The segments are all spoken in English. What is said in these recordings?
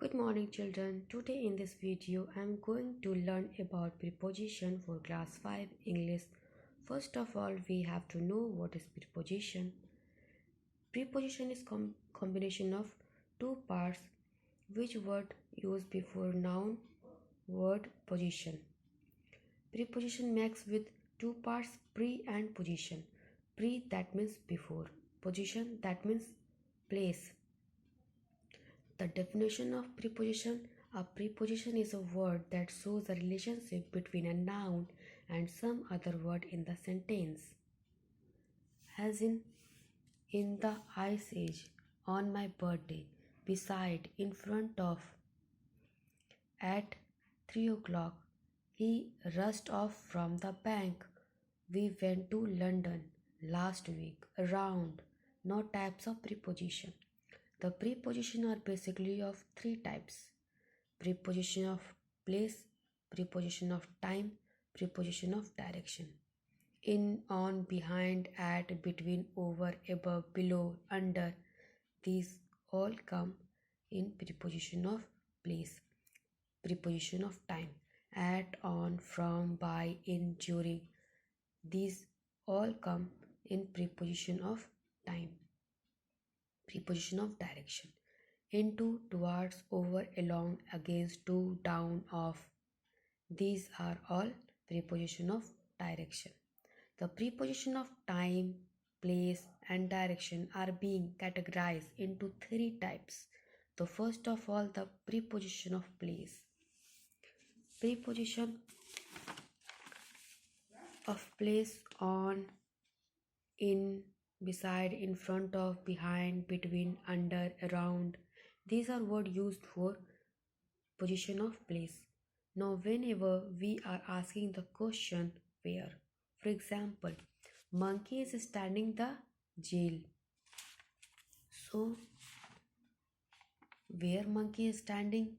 Good morning children. Today in this video I am going to learn about preposition for class 5 English. First of all we have to know what is preposition. Preposition is combination of two parts which word used before noun word position. Preposition makes with two parts pre and position. Pre that means before. Position that means place. The definition of preposition: a preposition is a word that shows a relationship between a noun and some other word in the sentence. As in the ice age, on my birthday, beside, in front of, at 3 o'clock, he rushed off from the bank. We went to London last week. Around. No types of preposition. The preposition are basically of three types: preposition of place, preposition of time, preposition of direction. In, on, behind, at, between, over, above, below, under, these all come in preposition of place. Preposition of time: at, on, from, by, in, during, these all come in preposition of time. Preposition of direction: into, towards, over, along, against, to, down, off, these are all preposition of direction. The preposition of time, place and direction are being categorized into three types. The first of all, the preposition of place. Preposition of place: on, in, beside, in front of, behind, between, under, around. These are words used for position of place. Now whenever we are asking the question where, for example, monkey is standing the jail. So where monkey is standing,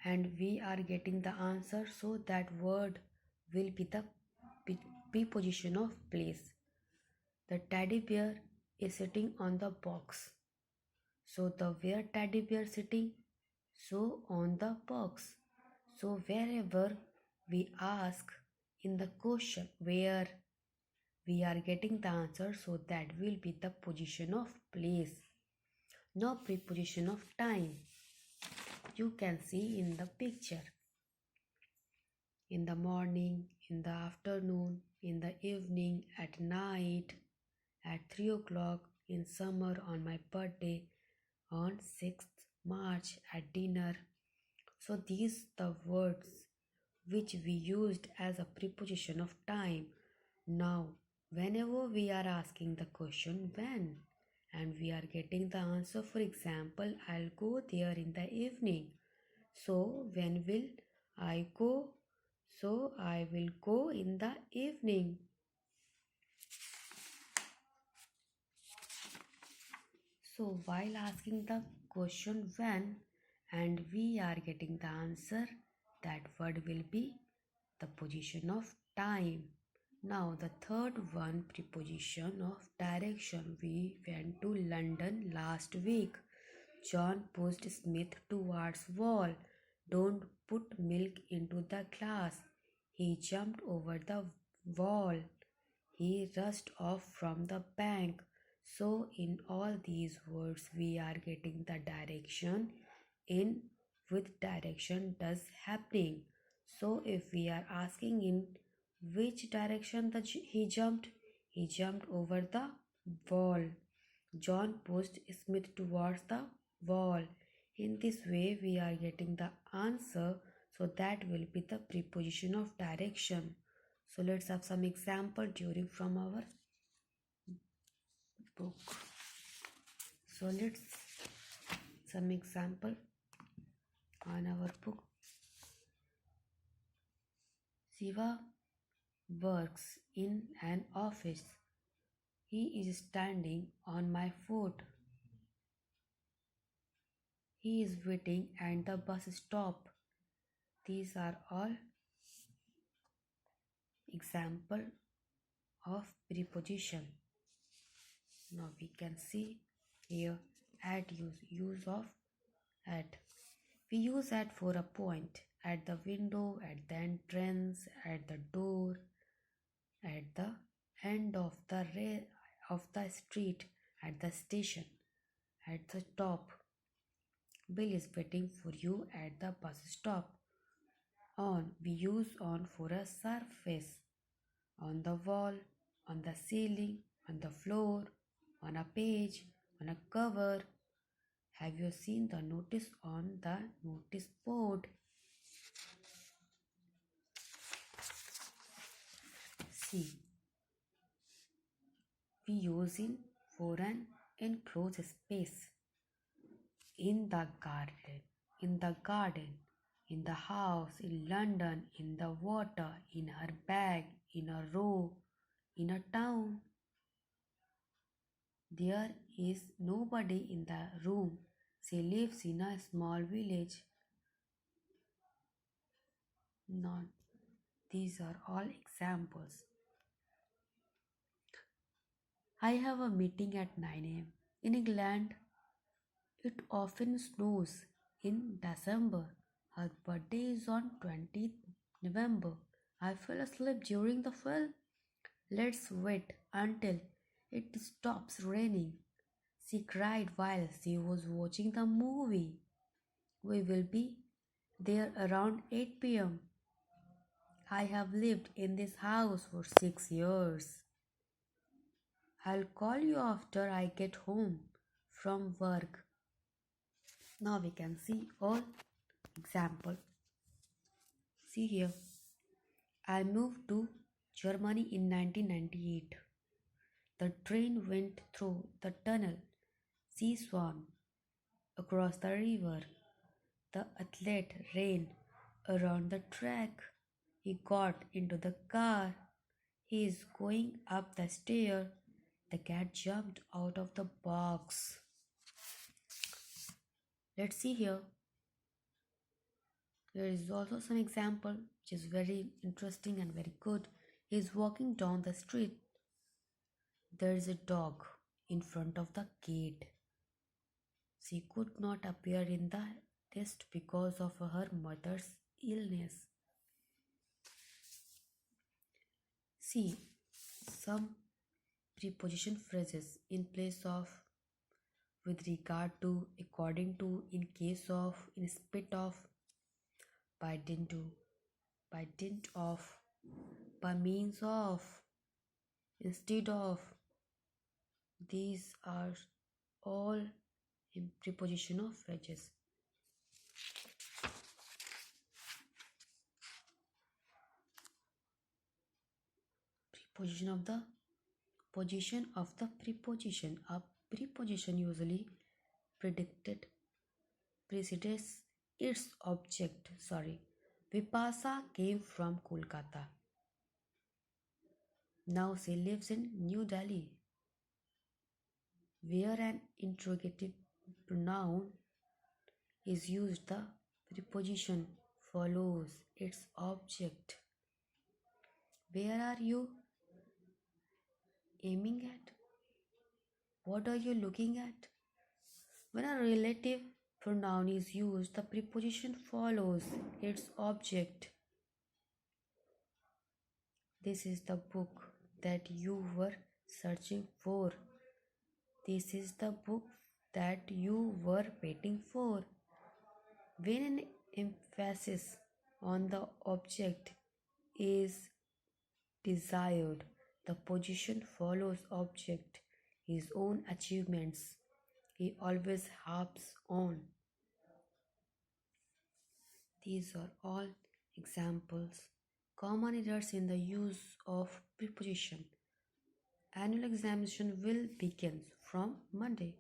and we are getting the answer, so that word will be the preposition of place. The teddy bear is sitting on the box. So the where teddy bear sitting, so on the box. So wherever we ask in the question where, we are getting the answer, so that will be the position of place. Now preposition of time. You can see in the picture. In the morning, in the afternoon, in the evening, at night, at 3 o'clock, in summer, on my birthday, on 6th March, at dinner. So these the words which we used as a preposition of time. Now whenever we are asking the question when, and we are getting the answer, for example, I'll go there in the evening. So when will I go? So I will go in the evening. So while asking the question when and we are getting the answer, that word will be the position of time. Now the third one, preposition of direction. We went to London last week. John pushed Smith towards wall. Don't put milk into the glass. He jumped over the wall. He rushed off from the bank. So in all these words we are getting the direction in which direction does happening. So if we are asking in which direction he jumped over the wall. John pushed Smith towards the wall. In this way we are getting the answer, so that will be the preposition of direction. So let's have some example during from our book. So let's some example on our book. Shiva works in an office. He is standing on my foot. He is waiting at the bus stop. These are all example of preposition. Now we can see here at use of At. We use at for a point. At the window, at the entrance, at the door, at the end of the street, at the station, at the top. Bill is waiting for you at the bus stop. On, we use on for a surface. On the wall, on the ceiling, on the floor, on a page, on a cover. Have you seen the notice on the notice board? See, we use it for an enclosed space. In the garden, in the house, in London, in the water, in her bag, in a row, in a town. There is nobody in the room. She lives in a small village. Not these are all examples. I have a meeting at 9 a.m. In England, it often snows in December. Her birthday is on 20th November. I fell asleep during the film. Let's wait until it stops raining. She cried while she was watching the movie. We will be there around 8 p.m. I have lived in this house for 6 years. I'll call you after I get home from work. Now we can see all example. See here. I moved to Germany in 1998. The train went through the tunnel. She swam across the river. The athlete ran around the track. He got into the car. He is going up the stair. The cat jumped out of the box. Let's see here. There is also some example which is very interesting and very good. He is walking down the street. There is a dog in front of the gate. She could not appear in the test because of her mother's illness. See some preposition phrases in place of, with regard to, according to, in case of, in spite of, by dint of, by means of, instead of. These are all in preposition of phrases. Preposition of the position of the preposition. A preposition usually precedes its object. Vipasa came from Kolkata. Now she lives in New Delhi. Where an interrogative pronoun is used, the preposition follows its object. Where are you aiming at? What are you looking at? When a relative pronoun is used, the preposition follows its object. This is the book that you were searching for. This is the book that you were waiting for. When an emphasis on the object is desired, the position follows object, his own achievements. He always harps on. These are all examples. Common errors in the use of preposition. Annual examination will begin from Monday.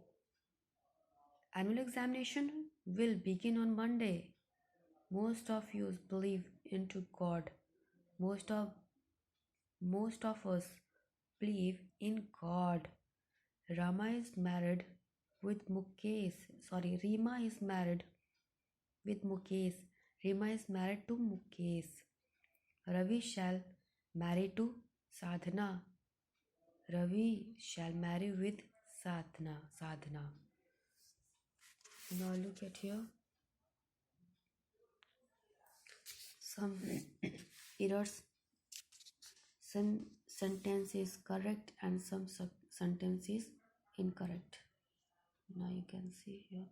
Annual examination will begin on Monday. Most of you believe into God. Most of us believe in God. Rama is married with Mukesh. Rima is married with Mukesh. Rima is married to Mukesh. Ravi shall marry to Sadhana. Ravi shall marry with Sadhana. Now look at here. Some errors. Some sentence is correct and some sentence is incorrect. Now you can see here.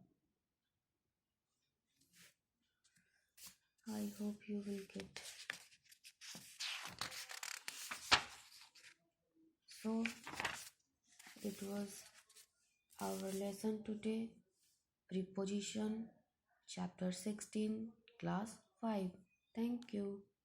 I hope you will get. So it was our lesson today. Preposition, chapter 16, class 5. Thank you.